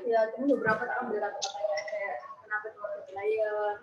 ya cuma beberapa tak ambil kata-katanya kayak kenapa cuma lion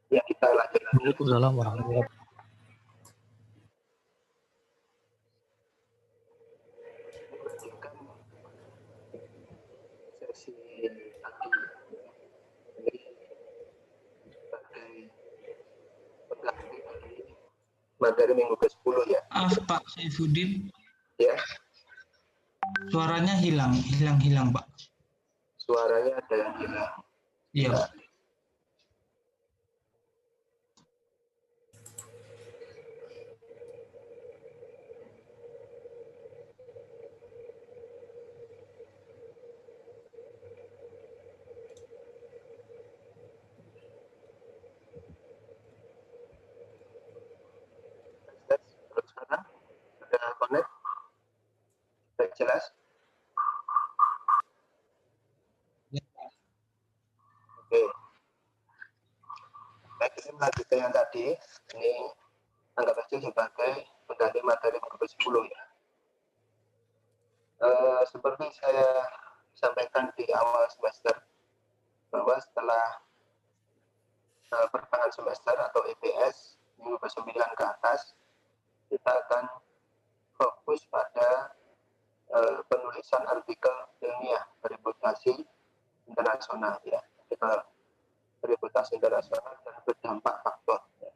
Ya, kita lanjutkan. Waalaikumsalam warahmatullahi wabarakatuh. Sesi tadi ini sebagai pengganti dari materi minggu ke-10 ya. Pak Saifuddin, Ya, suaranya hilang Pak. suaranya ada yang hilang. Iya Pak. Terus sekarang sudah connect? Sudah jelas? Oke. Baik, ini melanjutkan yang tadi. Ini anggap saja sebagai pengganti materi minggu ke-10 ya. Seperti saya sampaikan di awal semester, bahwa setelah pertengahan semester atau EPS minggu ke-9 ke atas, kita akan fokus pada penulisan artikel ilmiah reputasi internasional ya, artikel reputasi internasional dan berdampak faktor ya.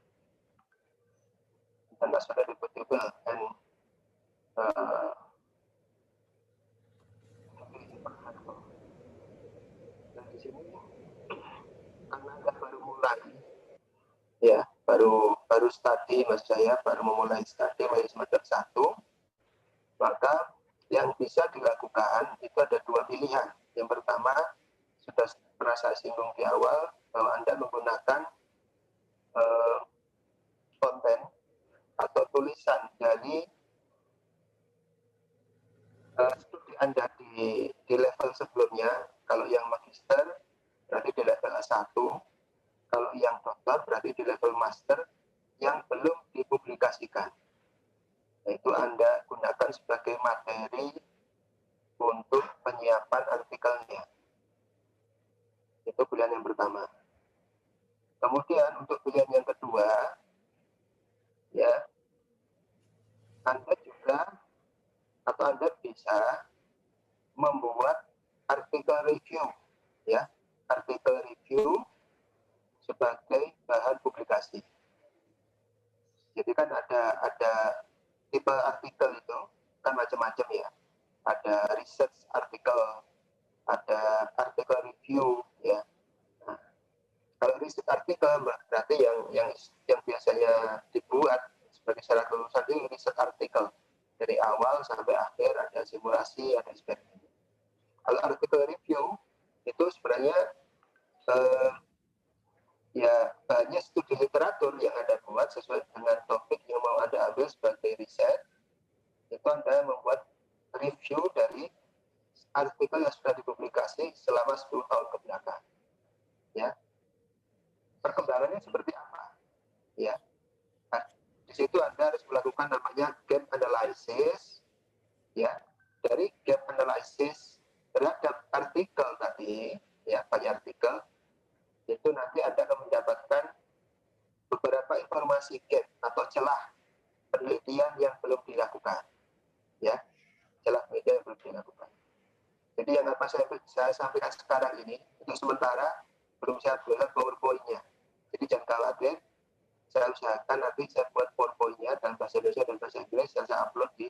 International reputable and nah di sini karena Anda baru mulai ya, baru studi mas saya, baru memulai studi mulai semester 1, maka yang bisa dilakukan itu ada dua pilihan. Yang pertama, sudah pernah saya singgung di awal, bahwa Anda menggunakan konten atau tulisan dari studi Anda di level sebelumnya. Kalau yang magister berarti di level A1, kalau yang doktor berarti di level master yang belum dipublikasikan. Itu Anda gunakan sebagai materi untuk penyiapan artikelnya. Itu pilihan yang pertama. Kemudian untuk pilihan yang kedua, ya, Anda juga atau Anda bisa membuat artikel review, ya, artikel review sebagai bahan publikasi. Jadi kan ada tipe artikel itu kan macam-macam ya. Ada research artikel, ada artikel review, ya. Nah, kalau research artikel berarti yang biasanya dibuat sebagai syarat lulusan itu research artikel dari awal sampai akhir, ada simulasi, ada eksperimen. Kalau artikel review itu sebenarnya ya hanya studi literatur yang Anda buat sesuai dengan topik yang mau Anda ambil sebagai riset. Itu Anda membuat review dari artikel yang sudah dipublikasi selama 10 tahun ke belakang. Ya. Perkembangannya seperti apa? Ya. Nah, di situ Anda harus melakukan namanya gap analysis. Ya. Dari gap analysis terhadap artikel tadi, ya, banyak artikel, itu nanti Anda akan mendapatkan beberapa informasi gap atau celah penelitian yang belum dilakukan, ya, celah penelitian yang belum dilakukan. Jadi yang apa saya sampaikan sekarang ini untuk sementara belum saya buat PowerPoint-nya. Jadi jangan khawatir, saya usahakan nanti saya buat PowerPoint-nya dalam bahasa Indonesia dan bahasa Inggris yang saya upload di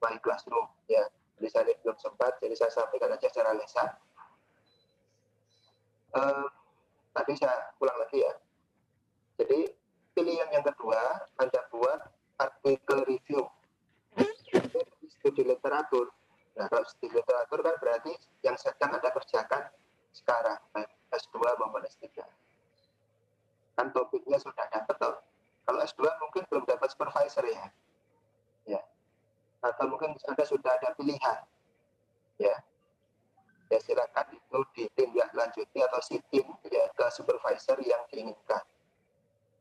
My Classroom, ya. Jadi saya belum sempat, jadi saya sampaikan aja secara lisan. Tadi saya ulang lagi ya. Jadi pilihan yang kedua, Anda buat artikel review. Studi literatur. Nah, kalau studi literatur kan berarti yang sedang Anda kerjakan sekarang, baik S2 maupun S3. Kan topiknya sudah dapat toh. Kalau S2 mungkin belum dapat supervisor ya. Ya. Atau mungkin Anda sudah ada pilihan. Ya. Ya silakan itu ditindaklanjuti atau sitting ya ke supervisor yang diinginkan.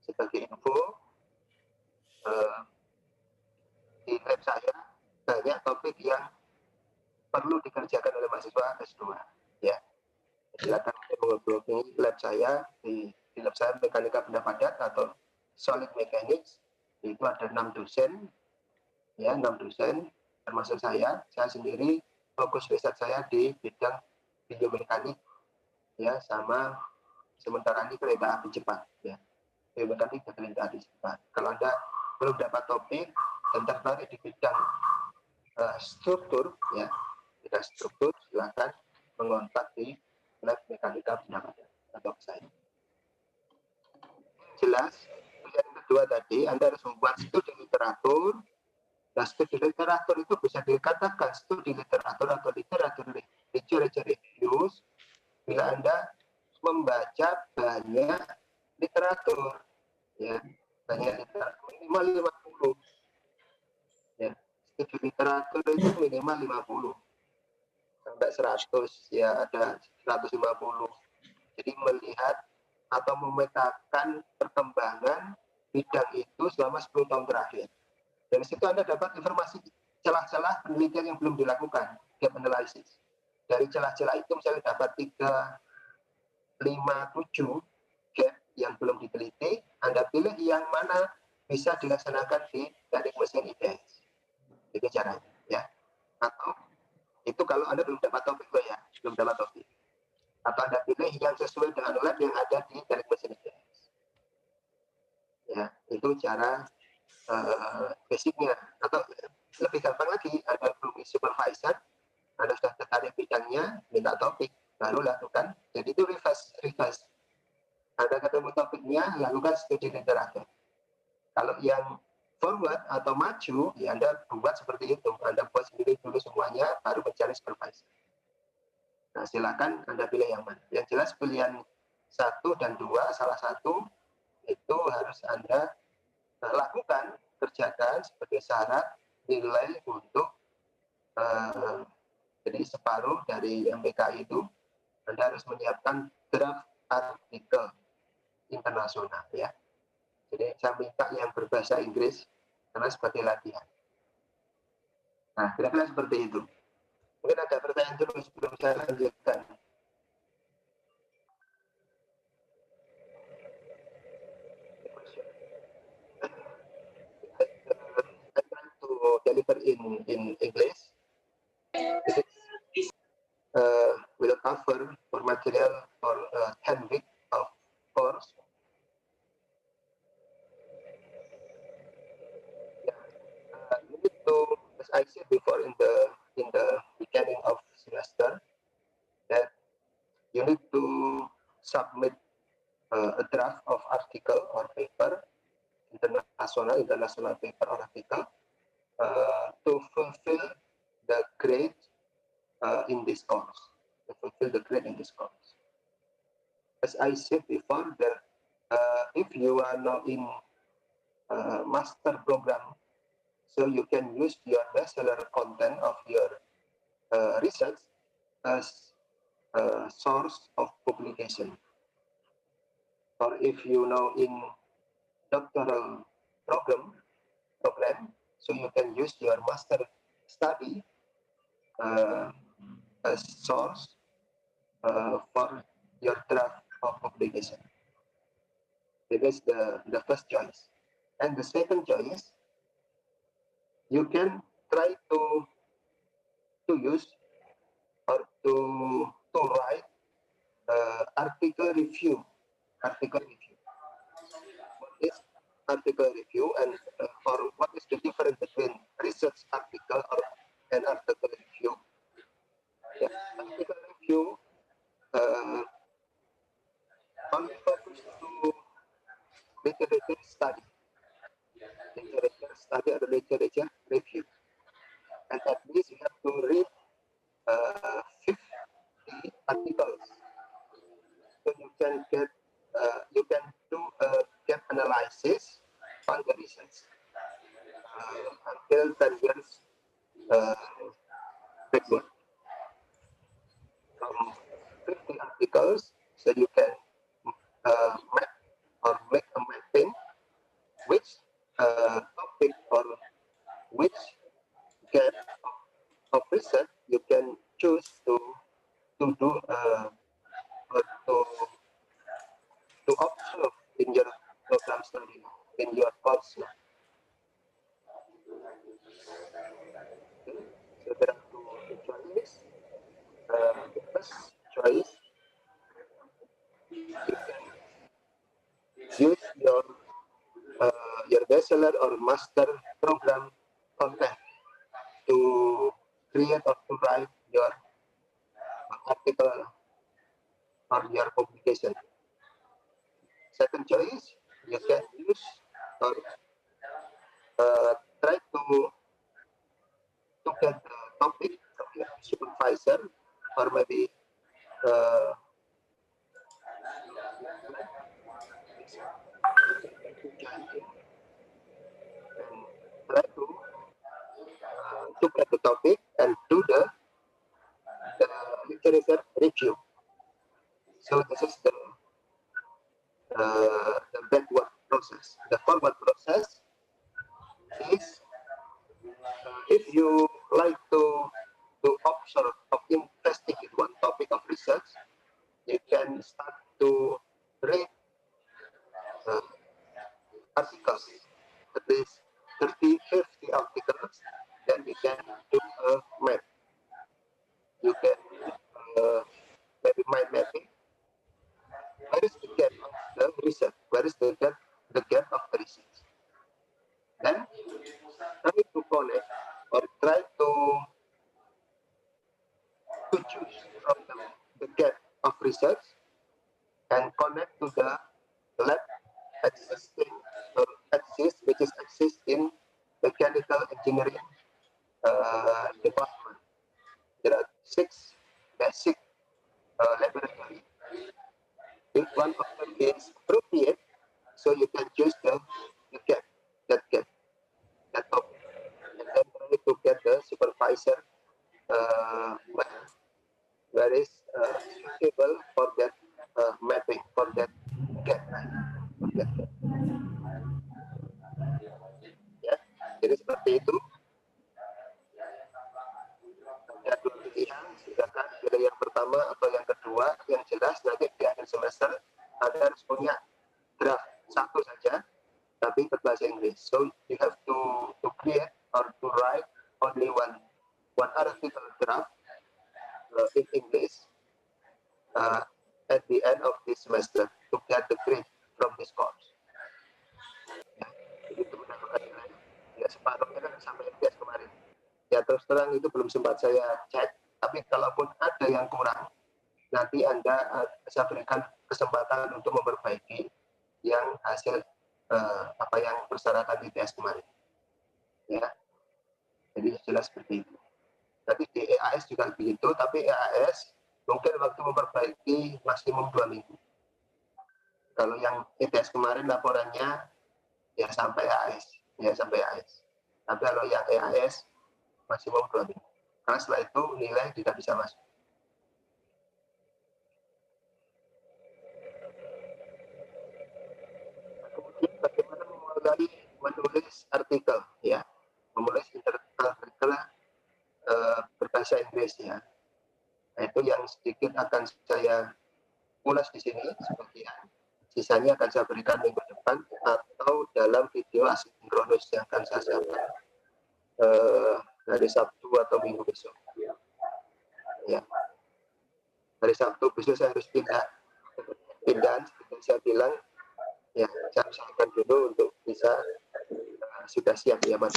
Sebagai info, di lab saya banyak topik yang perlu dikerjakan oleh mahasiswa S2. Ya, silakan menghubungi lab saya di lab saya mekanika benda padat atau solid mechanics. Itu ada 6 dosen, ya 6 dosen termasuk saya sendiri. Fokus riset saya di bidang biomekanik, ya, sama sementara ini kereta api cepat, ya. Biomekanik dan kereta api cepat. Kalau Anda belum dapat topik dan tertarik di bidang struktur, ya, bidang struktur, silakan mengontak di lab mekanika benda atau saya. Jelas. Yang kedua tadi, Anda harus membuat studi literatur. Nah, studi literatur itu bisa dikatakan studi literatur atau literatur reviews bila Anda membaca banyak literatur, ya, banyak literatur, minimal 50. Ya, studi literatur itu minimal 50 sampai 100, ya ada 150. Jadi melihat atau memetakan perkembangan bidang itu selama 10 tahun terakhir. Dari situ Anda dapat informasi celah-celah penelitian yang belum dilakukan, gap analysis. Dari celah-celah itu misalnya dapat 3, 5, 7 gap yang belum diteliti, Anda pilih yang mana bisa dilaksanakan di teknik mesin ITS. Itu caranya, ya. Atau itu kalau Anda belum dapat topik loh ya, belum dapat topik. Atau Anda pilih yang sesuai dengan lab yang ada di teknik mesin ITS. Ya, itu cara basicnya. Atau lebih gampang lagi, Anda belum supervisor, Anda sudah tertarik bidangnya, minta topik, baru lakukan. Jadi itu reverse. Anda ketemu topiknya, lakukan studi literatur. Kalau yang forward atau maju, ya Anda buat seperti itu. Anda buat sendiri dulu semuanya, baru mencari supervisor. Nah, silakan Anda pilih yang mana. Yang jelas pilihan 1 dan 2, salah satu itu harus Anda lakukan, kerjakan sebagai syarat nilai untuk jadi separuh dari MPK itu Anda harus menyiapkan draft artikel internasional, ya. Jadi saya minta yang berbahasa Inggris karena sebagai latihan. Nah, kira-kira seperti itu. Mungkin ada pertanyaan dulu sebelum saya lanjutkan. To deliver in English. will cover for material for 10 weeks of course. You need to, as I said before in the beginning of semester, that you need to submit a draft of article or paper, international paper or article, to fulfill the grade in this course. To fulfill the grade in this course. As I said before, that if you are now in master program, so you can use your bachelor content of your research as a source of publication. Or if you know in doctoral program, so you can use your master study as source for your draft of publication. That is the first choice. And the second choice, you can try to use or to write article review. What is article review, and or what is the difference between research article or an article review? Yeah, article review only focus to literature study or literature review, and at least you have to read 50 articles, so you can do a gap analysis on the research until 10 years backward. From 50 articles, so you can map or make a mapping which topic or which gap of research you can choose to do or to observe in your program study, in your course. Okay. So there are two choices. The first choice, you can use your bachelor or master program content to create or to write your article or your publication. Second choice, you can use or try to get the topic of your supervisor or maybe uh, and try to get the topic and do the literature review. So this is the backward process. The forward process is if you like to observe or investigate one topic of research, you can start to read articles, at least 30, 50 articles, then you can do a map. You can maybe mind mapping. Where is the gap of the research? Where is the gap of the research? Then try to connect or try to choose from the gap of research and connect to the lab existing or which is exist in mechanical engineering department. There are 6 basic laboratories. If one of them is appropriate, so you can choose the gap, that topic, and then try to get the supervisor where is suitable for that mapping, for that gap. Ya, jadi seperti itu. Ada dua pilihan, silakan pilih yang pertama atau yang kedua. Yang jelas nanti di akhir semester Anda harus punya draft satu saja, tapi berbahasa Inggris. So you have to create or to write only one article draft in English at the end of this semester to get the grade from this course. Ya, jadi itu mendapatkan nilai ya separuhnya kan sampai MTS kemarin. Ya terus terang itu belum sempat saya cek, tapi kalaupun ada yang kurang, nanti Anda saya berikan kesempatan untuk memperbaiki yang hasil apa yang persyaratan ITS kemarin. Ya, jadi jelas seperti itu. Nanti di EAS juga begitu, tapi EAS mungkin waktu memperbaiki maksimum 2 minggu. Kalau yang ITS kemarin laporannya ya sampai EAS, ya sampai EAS. Tapi kalau yang EAS maksimum 2 minggu. Karena setelah itu nilai tidak bisa masuk. Kemudian bagaimana memulai menulis artikel, ya, menulis artikel berbahasa Inggris, ya. Nah, itu yang sedikit akan saya ulas di sini sebagian. Sisanya akan saya berikan minggu depan atau dalam video asinkronus yang akan saya siapkan hari Sabtu atau Minggu besok. Ya, hari Sabtu besok saya harus pindahan seperti saya bilang. Ya, saya usahakan dulu untuk bisa sudah siap ya Mas.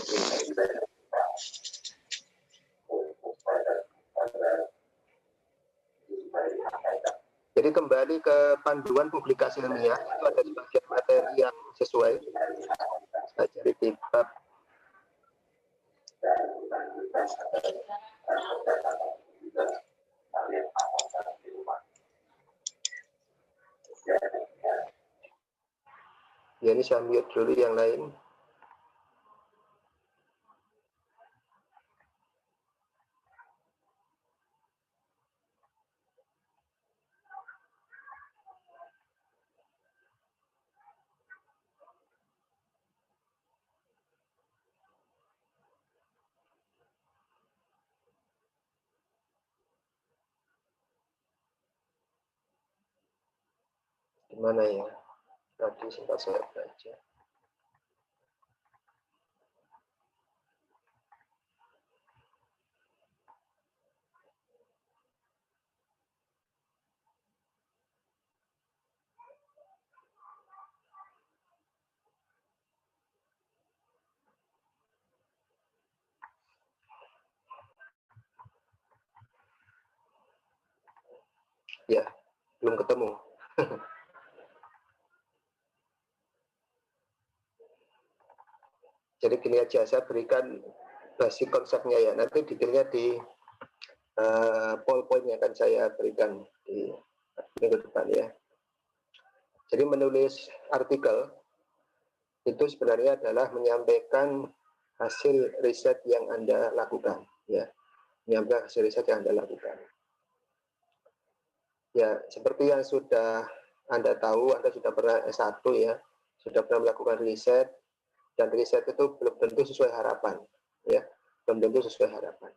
Jadi kembali ke panduan publikasi ilmiah, itu ada sebagian materi yang sesuai. Saya cari di bab ya, ini saya mute dulu yang lain. Gimana ya? Tadi sempat saya baca. Ya, belum ketemu. Jadi gini aja, saya berikan basic konsepnya ya. Nanti detailnya di poin-poin yang akan saya berikan di minggu depan ya. Jadi menulis artikel itu sebenarnya adalah menyampaikan hasil riset yang Anda lakukan, ya. Menyampaikan hasil riset yang Anda lakukan. Ya, seperti yang sudah Anda tahu, Anda sudah pernah S1 ya, sudah pernah melakukan riset, dan riset itu belum tentu sesuai harapan, ya, belum tentu sesuai harapan.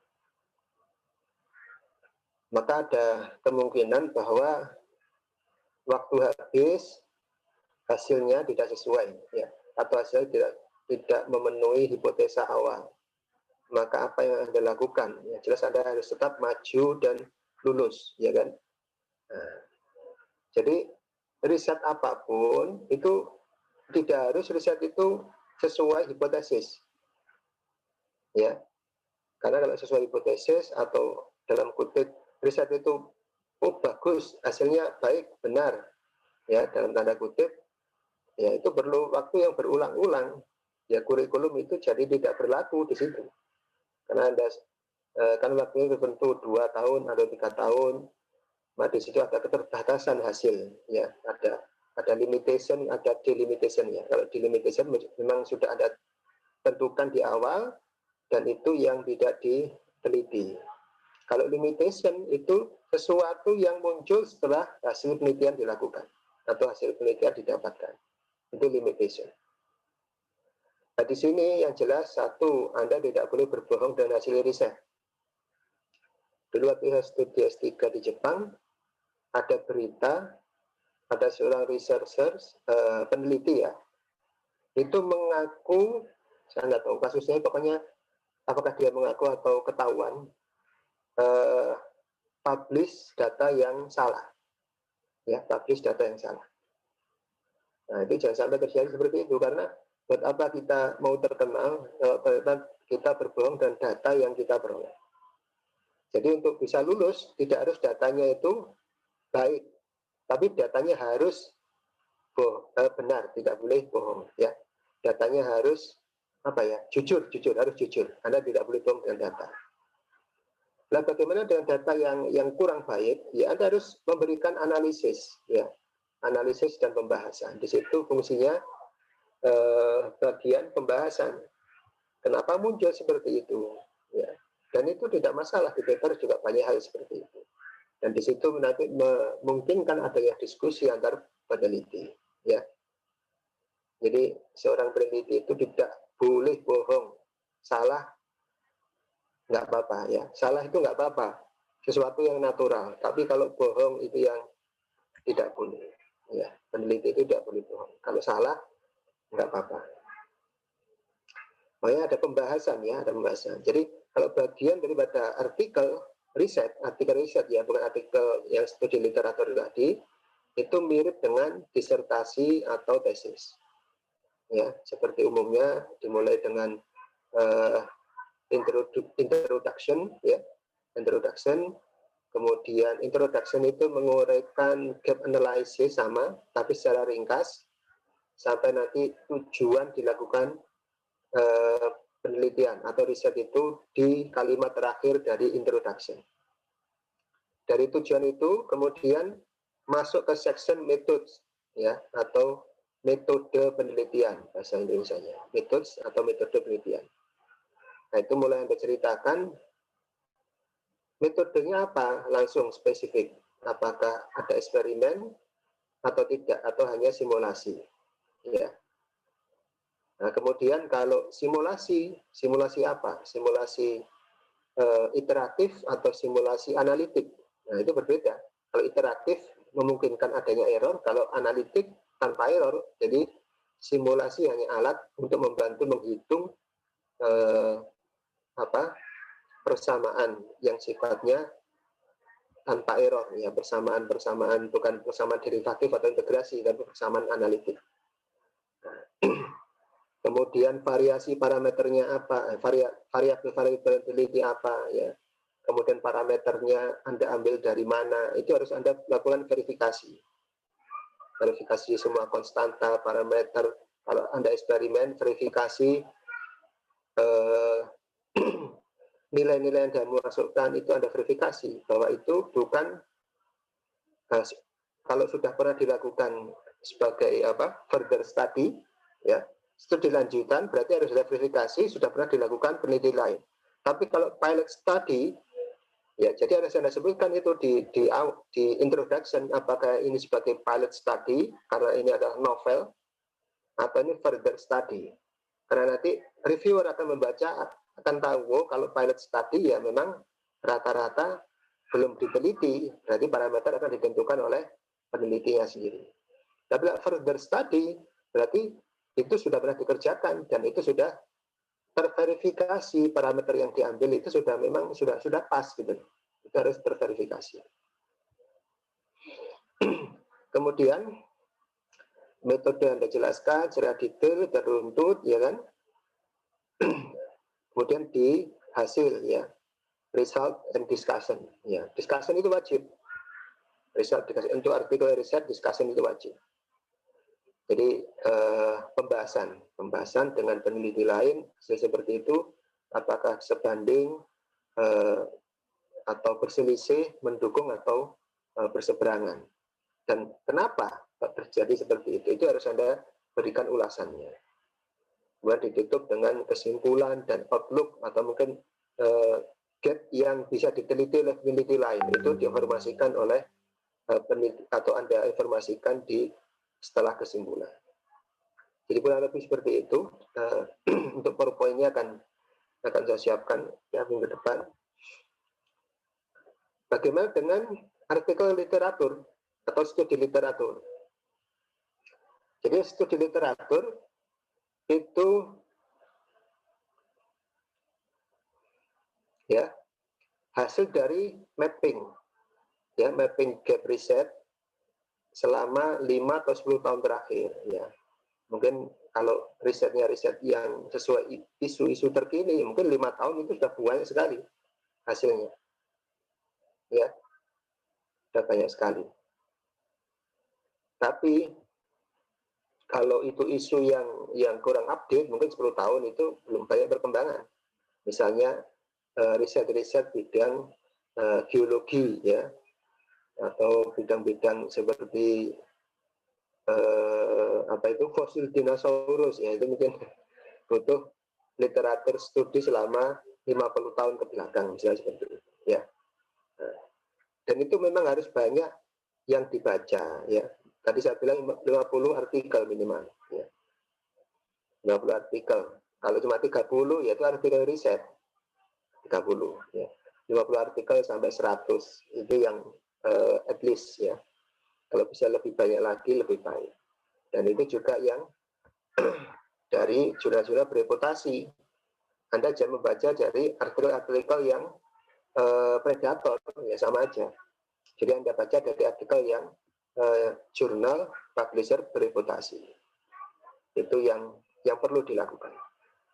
Maka ada kemungkinan bahwa waktu habis hasilnya tidak sesuai, ya, atau hasil tidak memenuhi hipotesa awal. Maka apa yang Anda lakukan? Ya, jelas Anda harus tetap maju dan lulus, ya kan? Nah, jadi riset apapun itu tidak harus riset itu sesuai hipotesis, ya. Karena kalau sesuai hipotesis atau dalam kutip riset itu bagus, hasilnya baik, benar, ya dalam tanda kutip, ya itu perlu waktu yang berulang-ulang. Ya kurikulum itu jadi tidak berlaku di situ. Karena Anda kan waktunya tertentu 2 tahun atau 3 tahun, maka di situ ada keterbatasan hasil, ya ada limitation, ada delimitation ya. Kalau delimitation memang sudah ada tentukan di awal dan itu yang tidak diteliti. Kalau limitation itu sesuatu yang muncul setelah hasil penelitian dilakukan atau hasil penelitian didapatkan. Itu limitation. Nah, di sini yang jelas satu, Anda tidak boleh berbohong dengan hasil riset. Dulu waktu saya studi S3 di Jepang, ada berita, ada seorang researcher, peneliti ya, itu mengaku, saya nggak tahu kasusnya, pokoknya apakah dia mengaku atau ketahuan, publish data yang salah, ya, publish data yang salah. Nah, itu jangan sampai terjadi seperti itu, karena buat apa kita mau terkenal kalau ternyata kita berbohong dan data yang kita peroleh. Jadi untuk bisa lulus tidak harus datanya itu baik, tapi datanya harus benar, tidak boleh bohong, ya. Datanya harus apa ya? Jujur, harus jujur. Anda tidak boleh bohong dengan data. Nah, bagaimana dengan data yang kurang baik? Ya, Anda harus memberikan analisis, ya, analisis dan pembahasan. Di situ fungsinya bagian pembahasan. Kenapa muncul seperti itu? Ya. Dan itu tidak masalah, di paper juga banyak hal seperti itu. Dan di situ nanti memungkinkan adanya diskusi antar peneliti, ya. Jadi seorang peneliti itu tidak boleh bohong, salah nggak apa-apa, ya. Salah itu nggak apa-apa, sesuatu yang natural. Tapi kalau bohong itu yang tidak boleh, ya. Peneliti itu tidak boleh bohong. Kalau salah nggak apa-apa. Makanya ada pembahasan, ya, ada pembahasan. Jadi kalau bagian daripada artikel riset ya, bukan artikel yang studi literatur tadi, itu mirip dengan disertasi atau tesis, ya, seperti umumnya dimulai dengan introduction, ya, introduction. Kemudian introduction itu menguraikan gap analysis sama, tapi secara ringkas, sampai nanti tujuan dilakukan penelitian atau riset itu di kalimat terakhir dari introduction. Dari tujuan itu kemudian masuk ke section methods, ya, atau metode penelitian bahasa Indonesianya, methods atau metode penelitian. Nah, itu mulai Anda ceritakan metodenya apa, langsung spesifik, apakah ada eksperimen atau tidak, atau hanya simulasi, ya. Nah, kemudian kalau simulasi apa? Simulasi iteratif atau simulasi analitik. Nah, itu berbeda. Kalau iteratif memungkinkan adanya error, kalau analitik tanpa error. Jadi simulasi hanya alat untuk membantu menghitung persamaan yang sifatnya tanpa error, ya, persamaan bukan persamaan derivatif atau integrasi, tapi persamaan analitik. Kemudian variasi parameternya apa, variabel apa, ya. Kemudian parameternya Anda ambil dari mana, itu harus Anda lakukan verifikasi semua konstanta, parameter. Kalau Anda eksperimen, verifikasi nilai-nilai yang Anda masukkan itu Anda verifikasi bahwa itu bukan, kalau sudah pernah dilakukan sebagai further study, ya, studi lanjutan, berarti harus ada verifikasi sudah pernah dilakukan peneliti lain. Tapi kalau pilot study, ya, jadi harus Anda sebutkan itu di introduction, apakah ini sebagai pilot study karena ini adalah novel, atau ini further study. Karena nanti reviewer akan membaca, akan tahu kalau pilot study ya memang rata-rata belum diteliti, berarti parameter akan ditentukan oleh penelitinya sendiri. Tapi further study berarti itu sudah pernah dikerjakan dan itu sudah terverifikasi, parameter yang diambil itu sudah memang sudah pas gitu. Itu harus terverifikasi. Kemudian metode yang Anda jelaskan secara detail, teruntut, ya kan? Kemudian di hasil, ya, result and discussion, ya, discussion itu wajib. Result untuk artikel riset, discussion itu wajib. Jadi pembahasan dengan peneliti lain seperti itu, apakah sebanding atau berselisih, mendukung atau berseberangan, dan kenapa terjadi seperti itu harus Anda berikan ulasannya. Kemudian ditutup dengan kesimpulan dan outlook atau mungkin gap yang bisa diteliti oleh peneliti lain, itu diinformasikan oleh peneliti atau Anda informasikan di setelah kesimpulan. Jadi kurang lebih seperti itu. Untuk PowerPoint-nya akan saya siapkan ya minggu depan. Bagaimana dengan artikel literatur atau studi literatur? Jadi studi literatur itu ya hasil dari mapping ya, mapping gap riset selama 5 atau 10 tahun terakhir, ya. Mungkin kalau risetnya riset yang sesuai isu-isu terkini, mungkin 5 tahun itu sudah banyak sekali hasilnya, ya, sudah banyak sekali. Tapi kalau itu isu yang kurang update, mungkin 10 tahun itu belum banyak perkembangan. Misalnya riset-riset bidang geologi, ya, atau bidang-bidang seperti fosil dinosaurus, ya, itu mungkin butuh literatur studi selama 50 tahun ke belakang, misalnya seperti itu, ya. Dan itu memang harus banyak yang dibaca, ya. Tadi saya bilang 50 artikel minimal, ya. 50 artikel. Kalau cuma 30, ya itu artikel riset. 30, ya. 50 artikel sampai 100 itu yang at least, ya. Kalau bisa lebih banyak lagi lebih baik. Dan itu juga yang dari jurnal-jurnal bereputasi. Anda jangan membaca dari artikel-artikel yang predator, ya sama aja. Jadi Anda baca dari artikel yang jurnal publisher bereputasi. Itu yang perlu dilakukan.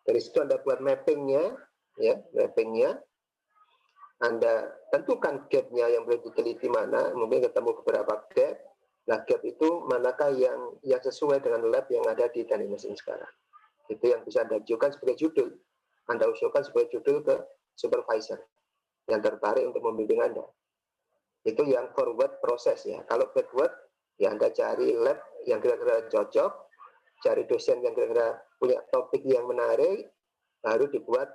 Dari situ Anda buat mappingnya, ya, mappingnya. Anda tentukan gap-nya yang boleh diteliti mana, mungkin ketemu beberapa gap. Nah, gap itu manakah yang sesuai dengan lab yang ada di teknik mesin sekarang. Itu yang bisa Anda ajukan sebagai judul. Anda usulkan sebagai judul ke supervisor yang tertarik untuk membimbing Anda. Itu yang forward proses, ya. Kalau backward, ya Anda cari lab yang kira-kira cocok, cari dosen yang kira-kira punya topik yang menarik, baru dibuat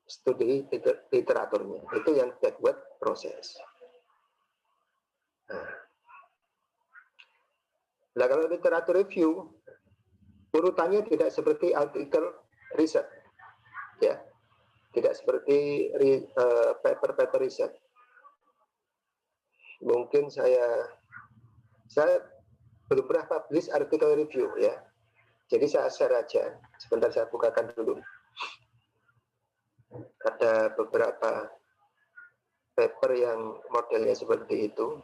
studi literaturnya. Itu yang backward proses. Nah, kalau literatur review, urutannya tidak seperti artikel riset, ya, tidak seperti paper riset. Mungkin saya belum pernah publish artikel review, ya. Jadi saya share aja. Sebentar saya bukakan dulu. Ada beberapa paper yang modelnya seperti itu.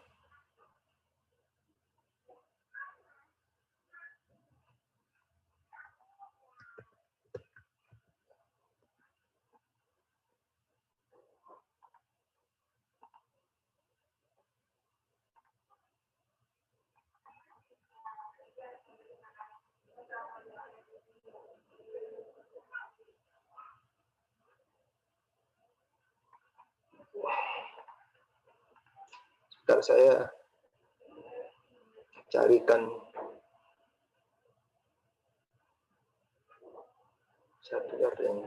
Sebentar saya carikan satu yang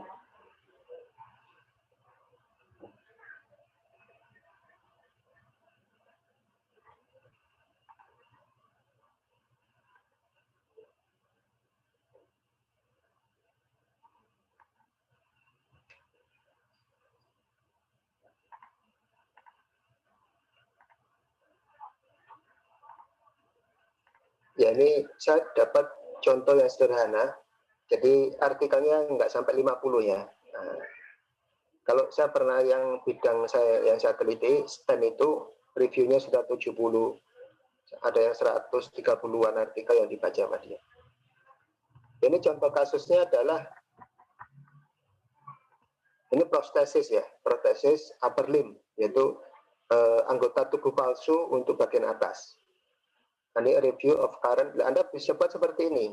ya, ini saya dapat contoh yang sederhana. Jadi artikelnya nggak sampai 50, ya. Nah, kalau saya pernah yang bidang yang saya teliti, STEM itu reviewnya sudah 70. Ada yang 130-an artikel yang dibaca sama dia. Ini contoh kasusnya adalah ini prostesis, ya, prostesis upper limb, yaitu anggota tubuh palsu untuk bagian atas. Ini review of current. Anda bisa buat seperti ini,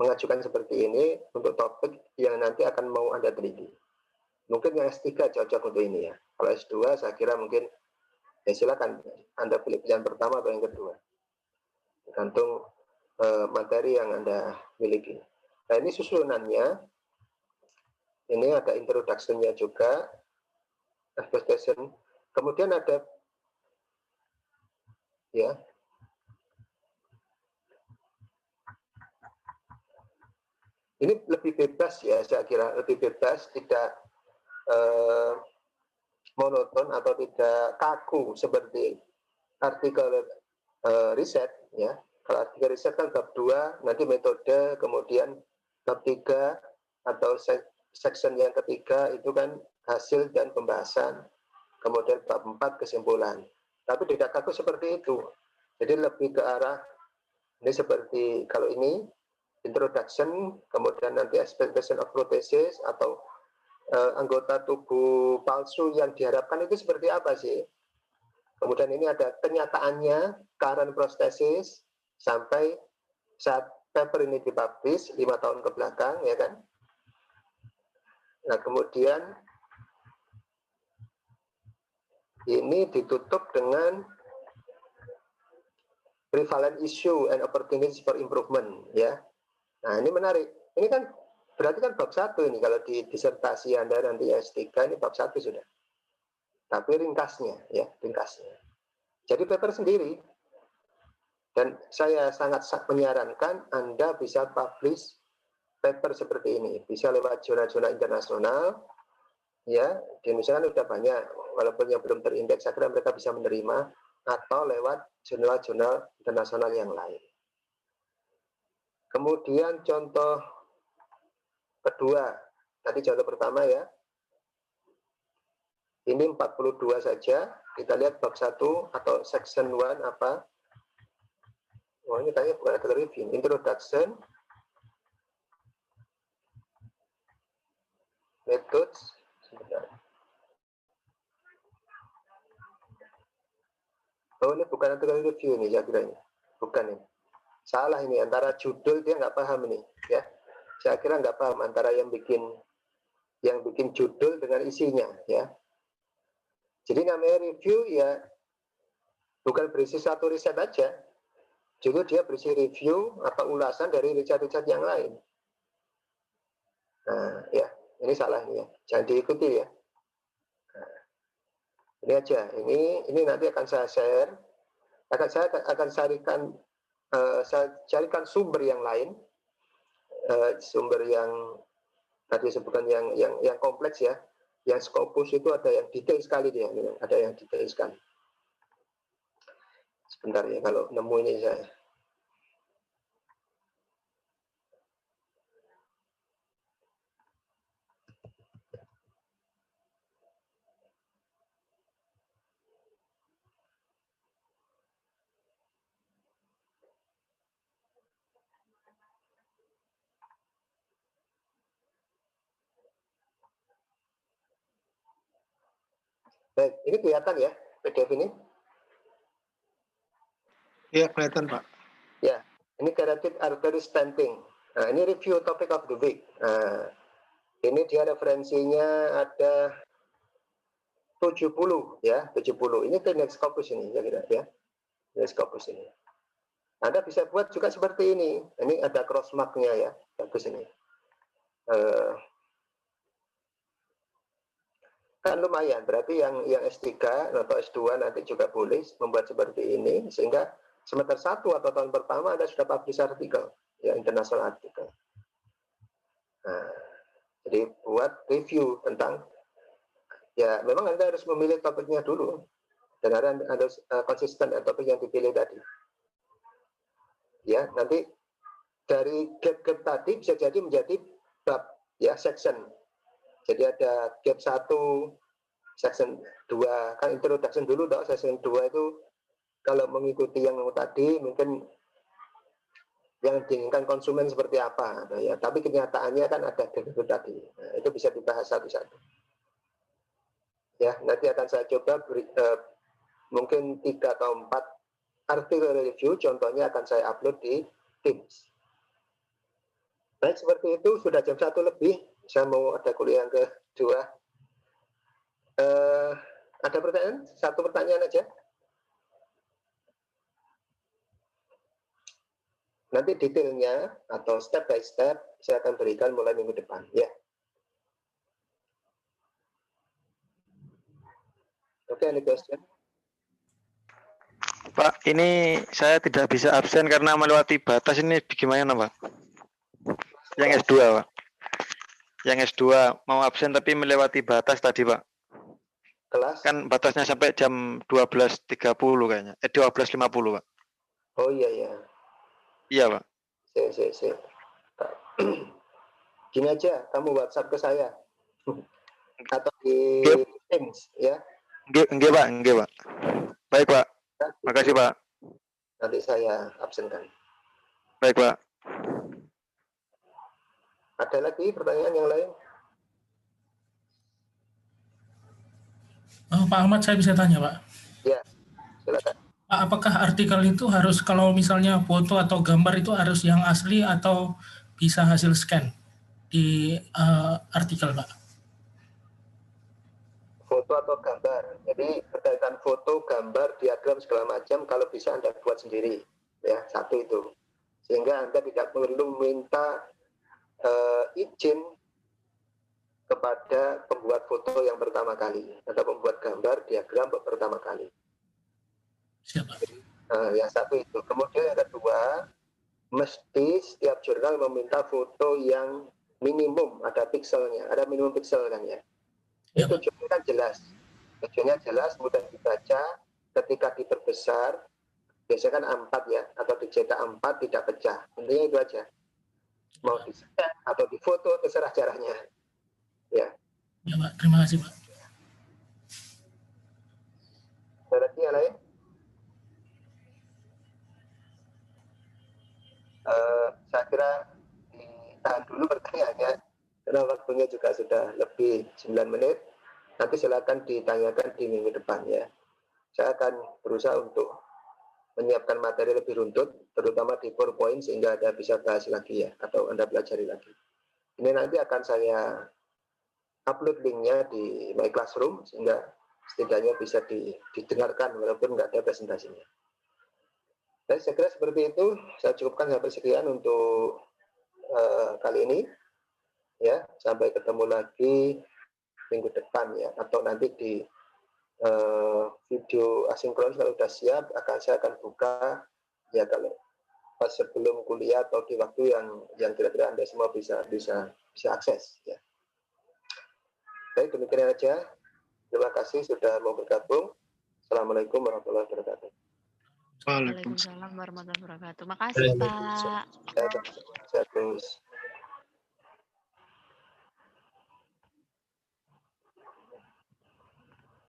mengajukan seperti ini untuk topik yang nanti akan mau Anda teliti. Mungkin yang S3 cocok untuk ini, ya. Kalau S2 saya kira mungkin, ya silakan Anda pilih pilihan pertama atau yang kedua, tergantung materi yang Anda miliki. Nah, ini susunannya. Ini ada introduction-nya juga, presentation. Kemudian ada, ya, ini lebih bebas, ya, saya kira lebih bebas, tidak monoton atau tidak kaku seperti artikel riset, ya. Kalau artikel riset kan bab 2, nanti metode, kemudian bab 3 atau section yang ketiga itu kan hasil dan pembahasan, kemudian bab 4 kesimpulan. Tapi di kakakku seperti itu. Jadi lebih ke arah ini seperti kalau ini introduction, kemudian nanti expectation of prothesis atau anggota tubuh palsu yang diharapkan itu seperti apa sih? Kemudian ini ada kenyataannya, current prosthesis sampai saat paper ini dipublish 5 tahun ke belakang, ya kan? Nah, kemudian ini ditutup dengan prevalent issue and opportunities for improvement, ya. Nah, ini menarik. Ini kan berarti kan bab 1 ini kalau di disertasi Anda nanti S3 ini bab 1 sudah. Tapi ringkasnya, ya, ringkasnya. Jadi paper sendiri. Dan saya sangat menyarankan Anda bisa publish paper seperti ini. Bisa lewat jurnal-jurnal internasional, ya, di Indonesia kan sudah banyak, walaupun yang belum terindeks, saya kira mereka bisa menerima, atau lewat jurnal-jurnal internasional yang lain. Kemudian contoh kedua, tadi contoh pertama ya, ini 42 saja, kita lihat bab 1 atau section 1 apa. Oh, ini kayaknya bukan artikel review, introduction, methods, sebentar. Oh, ini bukan artikel review ini, saya kira ini. Bukan ini. Salah ini, antara judul dia nggak paham ini, ya. Saya kira nggak paham antara yang bikin judul dengan isinya, ya. Jadi namanya review ya bukan berisi satu riset aja, juga dia berisi review atau ulasan dari riset-riset yang lain. Nah, ya, ini salah ini ya, jangan diikuti ya. Nah, ini aja, ini nanti akan saya share, saya akan carikan sumber yang lain, sumber yang tadi sebutkan yang kompleks ya. Yang Scopus itu ada yang detail sekali dia, ada yang detail sekali. Sebentar ya, kalau nemu ini saya. Baik, ini kelihatan ya PDF ini? Iya, kelihatan Pak. Ya, ini carotid artery stenting. Nah, ini review topic of the week. Nah, ini dia referensinya ada 70 ya, 70. Ini Next Scopus ini, ya kira ya. Next Scopus ini. Anda bisa buat juga seperti ini. Ini ada cross mark-nya ya, bagus ini. Kan lumayan, berarti yang S3 atau S2 nanti juga boleh membuat seperti ini, sehingga semester 1 atau tahun pertama Anda sudah publish artikel, ya, international artikel. Nah, jadi buat review tentang, ya memang Anda harus memilih topiknya dulu, dan Anda harus konsisten dengan topik yang dipilih tadi. Ya, nanti dari gap-gap tadi bisa jadi menjadi bab, ya, section. Jadi ada gap 1, section 2, kan introduction dulu, dong. Section 2 itu kalau mengikuti yang tadi mungkin yang diinginkan konsumen seperti apa, ya. Tapi kenyataannya kan ada itu tadi. Nah, itu bisa dibahas satu-satu. Ya, nanti akan saya coba mungkin 3 atau 4 artikel review, contohnya akan saya upload di Teams. Baik, seperti itu, sudah jam 1 lebih. Saya mau ada kuliah yang kedua. Ada pertanyaan? Satu pertanyaan aja. Nanti detailnya atau step by step saya akan berikan mulai minggu depan. Ya. Oke, any question? Pak, ini saya tidak bisa absen karena melewati batas, ini bagaimana Pak? Yang S2 Pak. Yang S2 mau absen tapi melewati batas tadi Pak. Kelas? Kan batasnya sampai jam 12.30 kayaknya. 12.50 Pak. Oh iya ya. Iya Pak. Sip. Gini aja, kamu WhatsApp ke saya. Atau di Teams ya. Enggak Pak. Baik, Pak. Makasih, Pak. Nanti saya absenkan. Baik, Pak. Ada lagi pertanyaan yang lain? Pak Ahmad, saya bisa tanya, Pak. Ya, silakan. Pak, apakah artikel itu harus kalau misalnya foto atau gambar itu harus yang asli atau bisa hasil scan di artikel, Pak? Foto atau gambar. Jadi berkaitan foto, gambar, diagram segala macam kalau bisa Anda buat sendiri. Ya, satu itu. Sehingga Anda tidak perlu minta izin kepada pembuat foto yang pertama kali atau pembuat gambar, diagram pertama kali. Siapa? Yang satu itu. Kemudian yang kedua, mesti setiap jurnal meminta foto yang minimum ada pikselnya, ada minimum piksel kan ya. Ya, Itu tujuannya kan jelas. Tujuannya jelas, mudah dibaca. Ketika diperbesar, biasanya kan A4 ya, atau dicetak A4 tidak pecah. Intinya itu aja. Mau di-scan atau difoto, terserah caranya. Ya. Ya, Pak. Terima kasih, Pak. Ada lagi yang lain? Saya kira ditahan dulu pertanyaannya, karena waktunya juga sudah lebih 9 menit. Nanti silakan ditanyakan di minggu depan ya. Saya akan berusaha untuk menyiapkan materi lebih runtut, terutama di PowerPoint sehingga Anda bisa bahas lagi ya, atau Anda pelajari lagi. Ini nanti akan saya upload linknya di My Classroom sehingga setidaknya bisa didengarkan walaupun nggak ada presentasinya. Dan saya kira seperti itu, saya cukupkan sampai sekian untuk kali ini. Ya, sampai ketemu lagi minggu depan ya, atau nanti di video asinkron kalau sudah siap saya akan buka ya kalau pas sebelum kuliah atau di waktu yang kira-kira Anda semua bisa akses ya. Baik, demikian aja. Terima kasih sudah mau bergabung. Assalamualaikum warahmatullahi wabarakatuh. Waalaikumsalam warahmatullahi wabarakatuh. Makasih, Pak. Saya terus.